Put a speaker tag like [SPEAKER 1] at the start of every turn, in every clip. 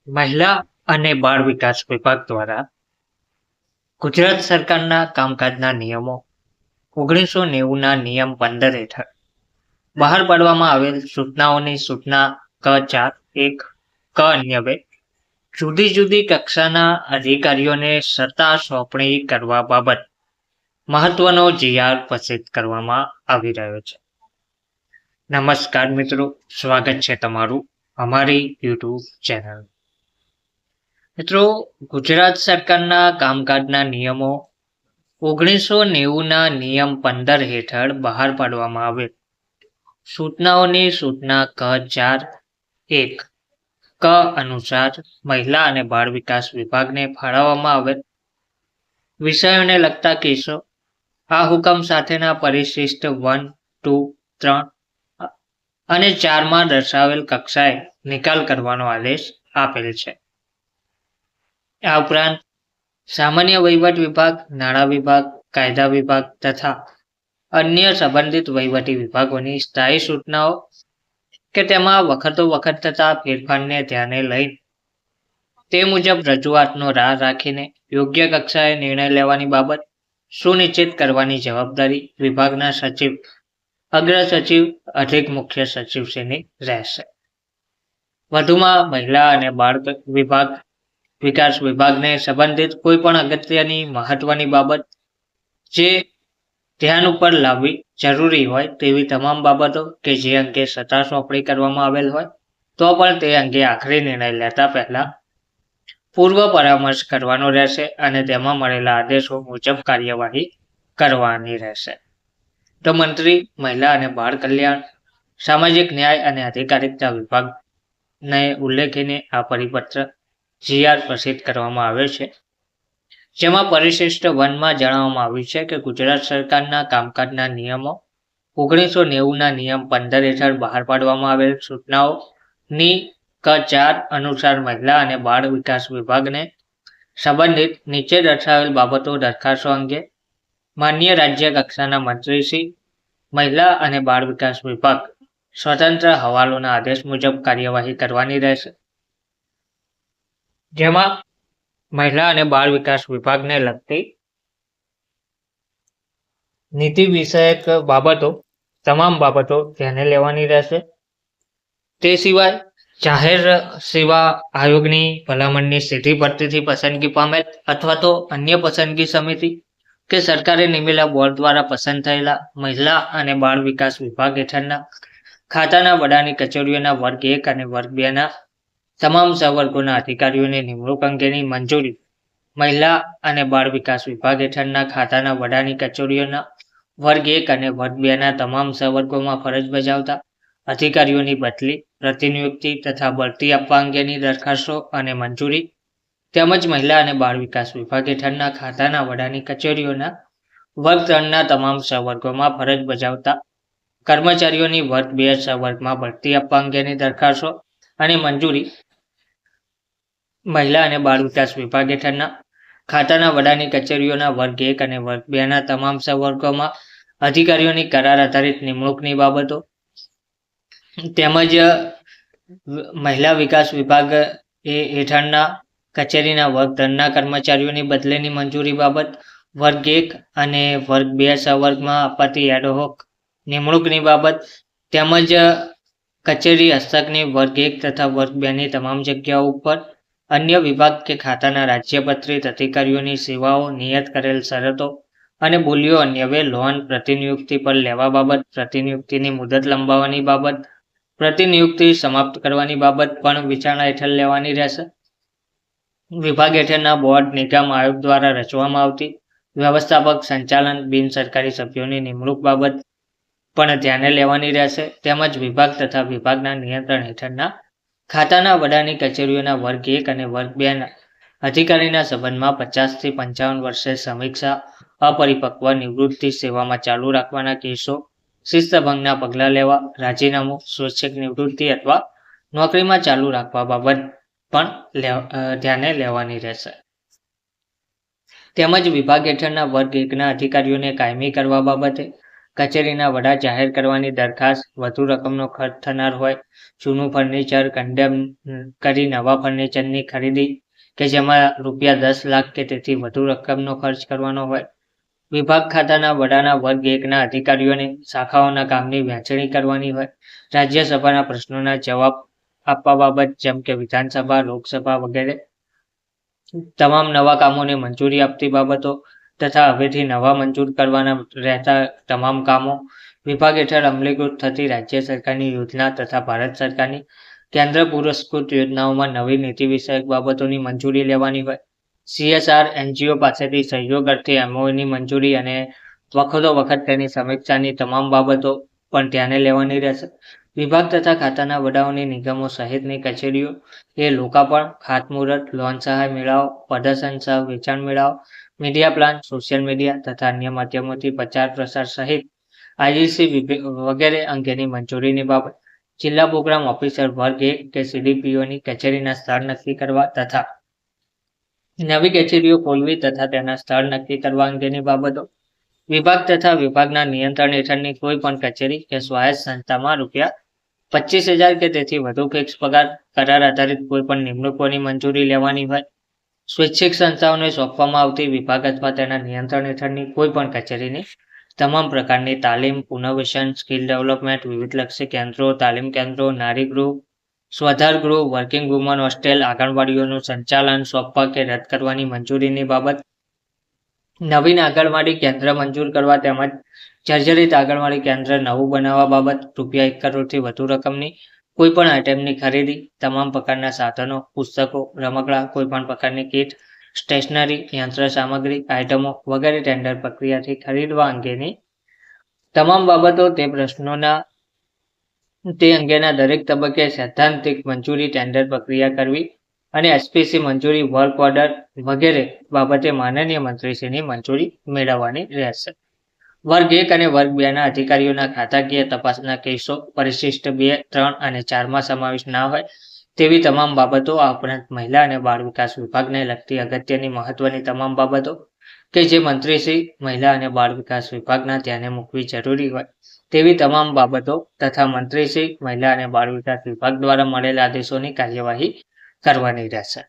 [SPEAKER 1] મહિલા અને બાળ વિકાસ વિભાગ દ્વારા ગુજરાત સરકારના કામકાજના નિયમો 1990ના નિયમ 15 હેઠળ બહાર પાડવામાં આવેલ સૂચનાઓની સૂચના ક 4(1) ક અન્ય 2 જુદી જુદી કક્ષાના અધિકારીઓને સત્તા સોંપણી કરવા બાબત મહત્વનો જીઆર પ્રસિદ્ધ કરવામાં આવી રહ્યો છે. નમસ્કાર મિત્રો, સ્વાગત છે તમારું અમારી યુટ્યુબ ચેનલ. મિત્રો, ગુજરાત સરકારના કામકાજના નિયમો 1990ના નિયમ 15 હેઠળ બહાર પાડવામાં આવેલ સૂચનાઓની સૂચના ક 4(1) ક અનુસાર મહિલા અને બાળ વિકાસ વિભાગને ફાળવવામાં આવેલ વિષયોને લગતા કેસો આ હુકમ સાથેના પરિશિષ્ટ 1, 2, 3 અને 4માં દર્શાવેલ કક્ષાએ નિકાલ કરવાનો આદેશ આપેલ છે. આ ઉપરાંત સામાન્ય વહીવટ વિભાગ, નાણાં વિભાગ, કાયદા વિભાગ તથા અન્ય સંબંધિત વહીવટી વિભાગોની સ્થાયી સૂચનાઓ કે તેમાં વખત થતા ફેરફારને ધ્યાને લઈ તે મુજબ રજૂઆતનો રાહ રાખીને યોગ્ય કક્ષાએ નિર્ણય લેવાની બાબત સુનિશ્ચિત કરવાની જવાબદારી વિભાગના સચિવ, અગ્ર સચિવ, અધિક મુખ્ય સચિવશ્રીની રહેશે. વધુમાં મહિલા અને બાળ વિકાસ વિભાગને સંબંધિત કોઈ પણ અગત્યની મહત્વની બાબત જે ધ્યાન ઉપર લાવવી જરૂરી હોય તેવી તમામ બાબતો કે જે અંગે સત્તા સોંપણી કરવામાં આવેલ હોય તો પણ તે અંગે આખરી નિર્ણય લેતા પહેલા પૂર્વ પરામર્શ કરવાનો રહેશે અને તેમાં મળેલા આદેશો મુજબ કાર્યવાહી કરવાની રહેશે. તો મંત્રી, મહિલા અને બાળ કલ્યાણ, સામાજિક ન્યાય અને અધિકારિતા વિભાગને ઉલ્લેખીને આ પરિપત્ર જીઆર પ્રસિદ્ધ કરવામાં આવ્યો છે, જેમાં પરિશિષ્ટ 1માં જણાવવામાં આવ્યું છે કે ગુજરાત સરકારના કામકાજના નિયમો 1990ના નિયમ 15 હેઠળ બહાર પાડવામાં આવેલ સૂચનાઓની ક 4 અનુસાર મહિલા અને બાળ વિકાસ વિભાગને સંબંધિત નીચે દર્શાવેલ બાબતો દરખાસ્તો અંગે માન્ય રાજ્ય કક્ષાના મંત્રીશ્રી, મહિલા અને બાળ વિકાસ વિભાગ સ્વતંત્ર હવાલોના આદેશ મુજબ કાર્યવાહી કરવાની રહેશે. જેમાં મહિલા અને બાળ વિકાસ વિભાગને લગતી નીતિ વિષયક તમામ બાબતો ધ્યાને લેવાની રહેશે. તે સિવાય જાહેર સેવા આયોગની ભલામણની સીધી ભરતીથી પસંદગી પામેલ અથવા તો અન્ય પસંદગી સમિતિ કે સરકારે નિમેલા બોર્ડ દ્વારા પસંદ થયેલા મહિલા અને બાળ વિકાસ વિભાગ હેઠળના ખાતાના વડાની કચેરીઓના વર્ગ 1 અને વર્ગ 2ના તમામ સંવર્ગોના અધિકારીઓની નિમણૂક અંગેની મંજૂરી મહિલા અને બાળ વિકાસ વિભાગ હેઠળના ખાતાના વડાની કચેરીઓના વર્ગ 1 અને વર્ગ 2ના તમામ સંવર્ગોમાં ફરજ બજાવતા અધિકારીઓની બદલી, પ્રતિનિયુક્તિ તથા બઢતી આપવા અંગેની દરખાસ્તો અને મંજૂરી તેમજ મહિલા અને બાળ વિકાસ વિભાગ હેઠળના ખાતાના વડાની કચેરીઓના વર્ગ 3ના તમામ સંવર્ગોમાં ફરજ બજાવતા કર્મચારીઓની વર્ગ 2 સંવર્ગમાં બઢતી આપવા અંગેની દરખાસ્તો અને મંજૂરી મહિલા અને બાળ વિકાસ વિભાગ હેઠળના ખાતાના વડાની કચેરીઓના વર્ગ 1 અને વર્ગ 2ના તમામ સંવર્ગોમાં અધિકારીઓની કરાર આધારિત નિમણૂકની બાબતો તેમજ મહિલા વિકાસ વિભાગ હેઠળના કચેરીના વર્ગ 3ના કર્મચારીઓની બદલીની મંજૂરી બાબત વર્ગ 1 અને વર્ગ 2 સંવર્ગમાં અપાતી એડહોક નિમણૂકની બાબત તેમજ કચેરી હસ્તકની વર્ગ 1 તથા વર્ગ 2ની તમામ જગ્યાઓ ઉપર અન્ય વિભાગ કે ખાતાના રાજ્યપત્રિત અધિકારીઓની સેવાઓ, નિયત કરેલ શરતો અને બોલીઓ અન્યવે લોન પ્રતિનિયુક્તિ પર લેવા બાબત, પ્રતિનિયુક્તિની મુદત લંબાવવાની બાબત, પ્રતિનિયુક્તિ સમાપ્ત કરવાની બાબત પણ વિચારણા હેઠળ લેવાની રહેશે. વિભાગ હેઠળના બોર્ડ, નિગમ, આયોગ દ્વારા રચવામાં આવતી વ્યવસ્થાપક, સંચાલન, બિનસરકારી સભ્યોની નિમણૂક બાબત પણ ધ્યાને લેવાની રહેશે. તેમજ વિભાગ તથા વિભાગના નિયંત્રણ હેઠળના ખાતાના વડાની કચેરીઓના વર્ગ 1 અને વર્ગ 2ના અધિકારીના સંબંધમાં 50 થી 55 વર્ષે સમીક્ષા, અપરિપક્વ નિવૃત્તિ, સેવામાં ચાલુ રાખવાના કેસો, શિસ્તભંગના પગલાં લેવા, રાજીનામું, સ્વૈચ્છિક નિવૃત્તિ અથવા નોકરીમાં ચાલુ રાખવા બાબત પણ ધ્યાને લેવાની રહેશે. તેમજ વિભાગ હેઠળના વર્ગ 1ના અધિકારીઓને કાયમી કરવા બાબતે કચેરીના વડા જાહેર કરવાની દરખાસ્ત, વધુ રકમનો ખર્ચ થનાર હોય, જૂનું ફર્નિચર કન્ડેમ કરી નવા ફર્નિચરની ખરીદી કે જેમાં ₹10 લાખ કે તેથી વધુ રકમનો ખર્ચ કરવાનો હોય, વિભાગ ખાતાના વડાના વર્ગ 1ના અધિકારીઓને શાખાઓના કામની વહેંચણી કરવાની હોય, રાજ્યસભાના પ્રશ્નોના જવાબ આપવા બાબત જેમ કે વિધાનસભા, લોકસભા વગેરે તમામ નવા કામોને મંજૂરી આપતી બાબતો તથા હવેથી નવા મંજૂર કરવાના રહેતા તમામ કામો, વિભાગ હેઠળ અમલીકૃત થતી રાજ્ય સરકારની યોજના તથા ભારત સરકારની કેન્દ્ર પુરસ્કૃત યોજનાઓમાં નવી નીતિ વિષયક બાબતોની મંજૂરી લેવાની હોય, CSR NGO પાસેથી સહયોગ અર્થે MOUની મંજૂરી અને વખત તેની સમીક્ષાની તમામ બાબતો પણ ધ્યાને લેવાની રહેશે. વિભાગ તથા ખાતાના વડાઓની નિગમો સહિતની કચેરીઓ એ લોકાર્પણ, ખાતમુહૂર્ત, લોન સહાય મેળાઓ, પ્રદર્શન સહ વેચાણ મેળાઓ, મીડિયા પ્લાન, સોશિયલ મીડિયા તથા અન્ય માધ્યમોથી પ્રચાર પ્રસાર સહિત IEC વગેરે અંગેની મંજૂરીની બાબત, જિલ્લા પ્રોગ્રામ ઓફિસર વર્ગ 1 કે CDPOની કચેરીના સ્થળ નક્કી કરવા તથા નવી કચેરીઓ ખોલવી તથા તેના સ્થળ નક્કી કરવા અંગેની બાબતો, વિભાગ તથા વિભાગના નિયંત્રણ હેઠળની કોઈ પણ કચેરી કે સ્વાયત્ત સંસ્થામાં ₹25,000 કે તેથી વધુ ફિક્સ પગાર, કરાર આધારિત કોઈ પણ નિમણૂકોની મંજૂરી લેવાની હોય, સ્વૈચ્છિક સંસ્થાઓને સોંપવામાં આવતી વિભાગ અથવા તેના નિયંત્રણ હેઠળની કોઈ પણ કચેરીની તમામ પ્રકારની તાલીમ, પુનર્વસન, સ્કિલ ડેવલપમેન્ટ, વિવિધલક્ષી કેન્દ્રો, તાલીમ કેન્દ્રો, નારી ગૃહ, સ્વધાર ગૃહ, વર્કિંગ વુમન હોસ્ટેલ, આંગણવાડીઓનું સંચાલન સોંપવા કે રદ કરવાની મંજૂરીની બાબત, નવીન આંગણવાડી કેન્દ્ર મંજૂર કરવા તેમજ જર્જરિત આંગણવાડી કેન્દ્ર નવું બનાવવા બાબત ₹1 કરોડથી વધુ રકમની કોઈ પણ આઇટમની ખરીદી, તમામ પ્રકારના સાધનો, પુસ્તકો, રમકડાં, કોઈ પણ પ્રકારની કીટ, સ્ટેશનરી, યંત્ર સામગ્રી, આઇટમો વગેરે ટેન્ડર પ્રક્રિયાથી ખરીદવા અંગેની તમામ બાબતો તે અંગેના દરેક તબક્કે સૈદ્ધાંતિક મંજૂરી ટેન્ડર પ્રક્રિયા કરવી અને SPC મંજૂરી, વર્ક ઓર્ડર વગેરે બાબતે માનનીય મંત્રીશ્રીની મંજૂરી મેળવવાની રહેશે. વર્ગ 1 અને વર્ગ 2ના અધિકારીઓના ખાતાકીય તપાસના કેસો પરિશિષ્ટ 2, 3 અને 4માં સમાવેશ ના હોય તેવી તમામ બાબતો આ ઉપરાંત મહિલા અને બાળ વિકાસ વિભાગને લગતી અગત્યની મહત્વની તમામ બાબતો કે જે મંત્રીશ્રી મહિલા અને બાળ વિકાસ વિભાગના ધ્યાને મૂકવી જરૂરી હોય તેવી તમામ બાબતો તથા મંત્રીશ્રી મહિલા અને બાળ વિકાસ વિભાગ દ્વારા મળેલ આદેશોની કાર્યવાહી કરવાની રહેશે.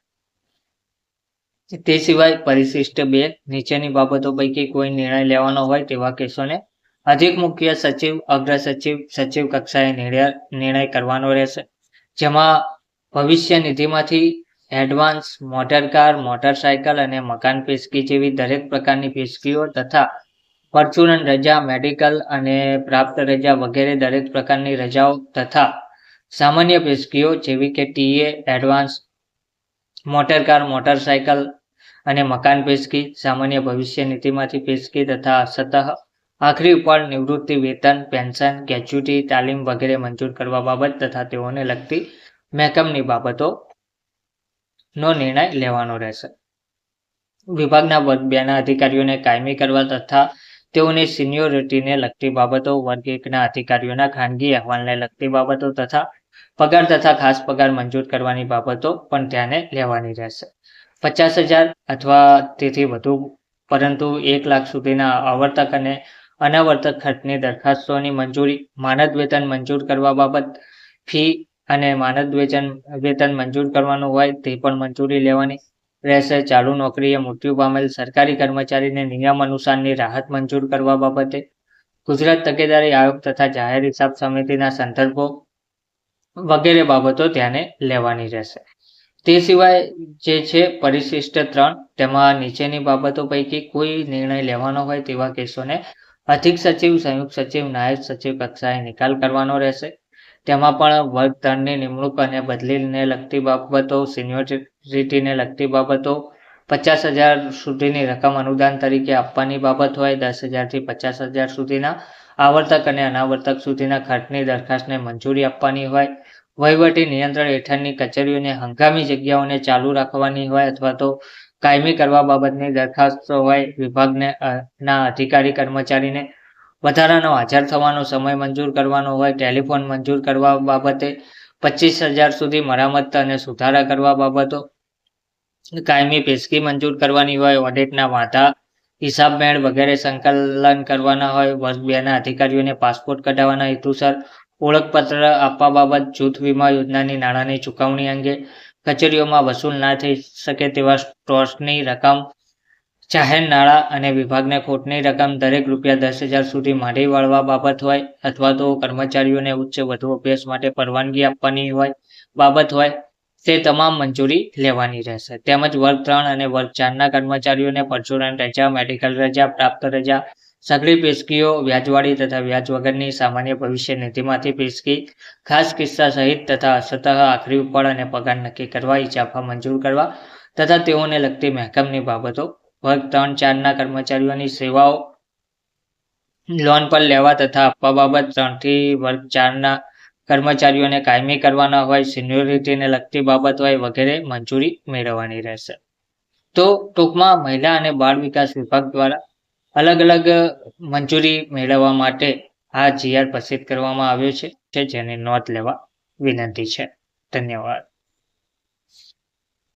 [SPEAKER 1] તે સિવાય પરિશિષ્ટ 2 નીચેની બાબતો પૈકી કોઈ નિર્ણય લેવાનો હોય તેવા કેસોને અધિક મુખ્ય સચિવ, અગ્ર સચિવ, સચિવ કક્ષાએ નિર્ણય કરવાનો રહેશે, જેમાં ભવિષ્ય નિધિમાંથી એડવાન્સ, મોટરકાર, મોટરસાયકલ અને મકાન પેશકી જેવી દરેક પ્રકારની પેશકીઓ તથા પરચુરણ રજા, મેડિકલ અને પ્રાપ્ત રજા વગેરે દરેક પ્રકારની રજાઓ તથા સામાન્ય પેશકીઓ જેવી કે TA, એડવાન્સ, મોટરકાર, મોટરસાયકલ અને મકાન પેશકી, સામાન્ય ભવિષ્ય નિધિમાંથી પેશકી તથા સતહ આખરી ઉપર નિવૃત્તિ વેતન, પેન્શન, ગ્રેચ્યુટી, તાલીમ વગેરે મંજૂર કરવા બાબત તથા તેઓને લગતી મહેકમની બાબતોનો નિર્ણય લેવાનો રહેશે. વિભાગના વર્ગ 2ના અધિકારીઓને કાયમી કરવા તથા તેઓની સિનિયોરિટીને લગતી બાબતો, વર્ગ 1ના અધિકારીઓના ખાનગી અહેવાલને લગતી બાબતો તથા પગાર તથા ખાસ પગાર મંજૂર કરવાની બાબતો પણ ધ્યાને લેવાની રહેશે. 50,000 અથવા તેથી વધુ પરંતુ 1 લાખ સુધીના આવર્તક અને અનાવર્તક ખર્ચની દરખાસ્તોની મંજૂરી, માનદ વેતન મંજૂર કરવા બાબત ફી અને માનદ વેતન મંજૂર કરવાનું હોય તે પણ મંજૂરી લેવાની રહેશે. ચાલુ નોકરીએ મૃત્યુ પામેલ સરકારી કર્મચારીને નિયમ અનુસારની રાહત મંજૂર કરવા બાબતે ગુજરાત તકેદારી આયોગ તથા જાહેર હિસાબ સમિતિના સંદર્ભો વગેરે બાબતો ધ્યાને લેવાની રહેશે. તે સિવાય જે છે પરિશિષ્ટ 3 તેમાં નીચેની બાબતો પૈકી કોઈ નિર્ણય લેવાનો હોય તેવા કેસોને અધિક સચિવ, સંયુક્ત સચિવ, નાયબ સચિવ કક્ષાએ નિકાલ કરવાનો રહેશે. તેમાં પણ વર્ગ 3ની નિમણૂક અને બદલીને લગતી બાબતો, સિનિયોરિટીને લગતી બાબતો, 50,000 સુધીની રકમ અનુદાન તરીકે આપવાની બાબત હોય, 10,000 થી 50,000 સુધીના આવર્તક અને અનાવર્તક સુધીના ખર્ચની દરખાસ્તને મંજૂરી આપવાની હોય, વહીવટી નિયંત્રણ હેઠળની કચેરીઓને હંગામી જગ્યાઓને ચાલુ રાખવાની હોય અથવા તો કાયમી કરવા બાબતની દરખાસ્તો હોય, વિભાગના અધિકારી કર્મચારીને વધારાનો હાજર થવાનો સમય મંજૂર કરવાનો હોય, ટેલિફોન મંજૂર કરવા બાબતે 25,000 સુધી મરામત અને સુધારા કરવા બાબતો, કાયમી પેશકી મંજૂર કરવાની હોય, ઓડિટના વાંધા હિસાબ મેળ વગેરે સંકલન કરવાના હોય. વર્ષ 2 ના અધિકારીઓને પાસપોર્ટ કઢાવવાના હેતુસર ઓળખપત્ર આપવા બાબત, જૂથ વીમા યોજનાની નાણાંની ચૂકવણી અંગે, કચેરીઓમાં વસૂલ ના થઈ શકે તેવા ટ્રસ્ટની રકમ, જાહેર નાણાં અને વિભાગને ખોટની રકમ દરેક ₹10,000 સુધી માંડી વાળવા બાબત હોય, અથવા તો કર્મચારીઓને ઉચ્ચ વધુ અભ્યાસ માટે પરવાનગી આપવાની હોય બાબત હોય, તે તમામ મંજૂરી લેવાની રહેશે. તેમજ વર્ગ 3 અને વર્ગ 4ના કર્મચારીઓને પરચુરણ રજા, મેડિકલ રજા, પ્રાપ્ત રજા, સઘળી પેશકીઓ, વ્યાજવાળી તથા વ્યાજ વગરની સામાન્ય ભવિષ્ય નિધિમાંથી પેશકી, ખાસ કિસ્સા સહિત તથા અંશતઃ આખરી ઉપર અને પગાર નક્કી કરવા, ઇજાફા મંજૂર કરવા તથા તેઓને લગતી મહેકમની બાબતો, વર્ગ 3-4ના કર્મચારીઓની સેવાઓ લોન પર લેવા તથા આપવા બાબત, 3 થી વર્ગ 4ના કર્મચારીઓને કાયમી કરવાના હોય, સિનિયોરિટીને લગતી બાબત હોય વગેરે મંજૂરી મેળવવાની રહેશે. તો ટૂંકમાં મહિલા અને બાળ વિકાસ વિભાગ દ્વારા અલગ અલગ મંજૂરી મેળવવા માટે આ GR પ્રસિદ્ધ કરવામાં આવ્યો છે, જેની નોંધ લેવા વિનંતી છે. ધન્યવાદ.